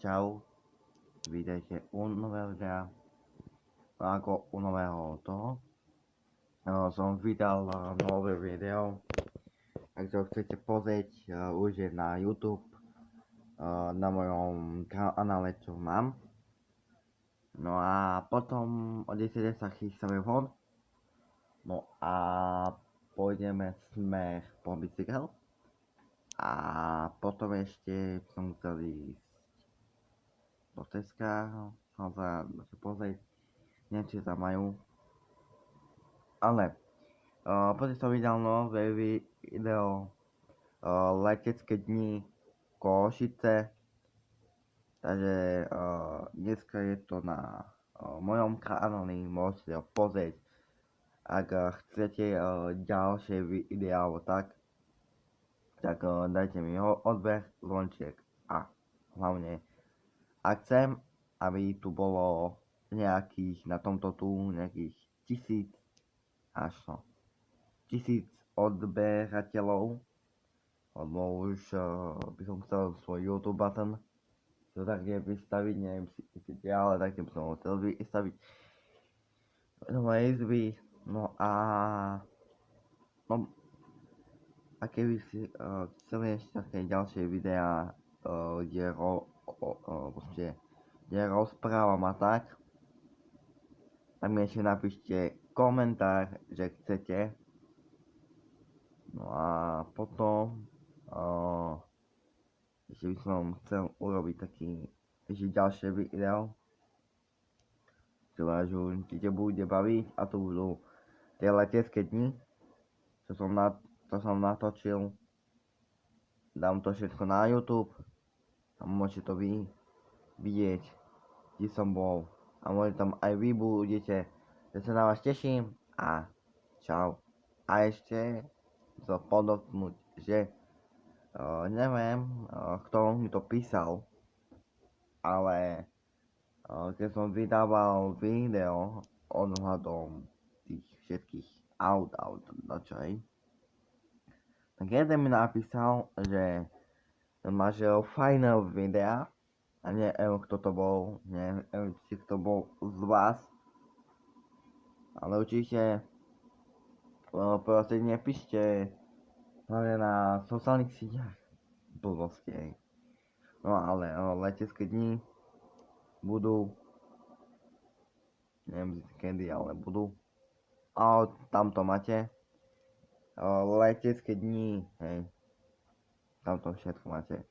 Čau, vítajte u nového videa. Ako u nového toho som vydal nové video. Ak to chcete pozrieť, už je na YouTube, na mojom kanále, čo mám. No a potom o 10 sa chystáme von. No a pôjdeme smer po bicykel. A potom ešte som chcel ísť do Teska, som sa pozrieť, neviem, či tam majú, ale potom som videl nové video letecké dni Košice, takže dneska je to na mojom kanáli, môžete ho pozrieť. Ak chcete ďalšie videá alebo tak dajte mi odber, zvonček a hlavne ak chcem, aby tu bolo nejakých, na tomto tu nejakých 1000 až 1000 odberateľov, lebo už by som chcel svoj YouTube button, čo tak je vystaviť, neviem si ja, ale tak by som ho chcel vystaviť do mojej izby. No a keby si chceli ešte také ďalšie videá, kde rozprávam a tak mi ešte napíšte komentár, že chcete. No a potom ešte by som chcel urobiť taký ešte ďalšie video, čo vás určite bude baviť, a to budú tie letecké dni, čo som natočil. Dám to všetko na YouTube a môžete to vidieť, kde som bol, a možno tam aj vy budete, že sa na vás teším a čau. A ešte chcem podotknúť, že neviem, kto mi to písal, ale keď som vydával video ohľadom tých všetkých aut, tak jeden mi napísal, že máš fajné videá, a neviem, kto to bol, neviem, či to bol z vás, ale určite prosím, nepíšte hlavne na sociálnych sieťach blbosti. No ale letecké dni budú, neviem kedy, ale budú, a tam to máte, letecké dni, hej, tam to všetko máte.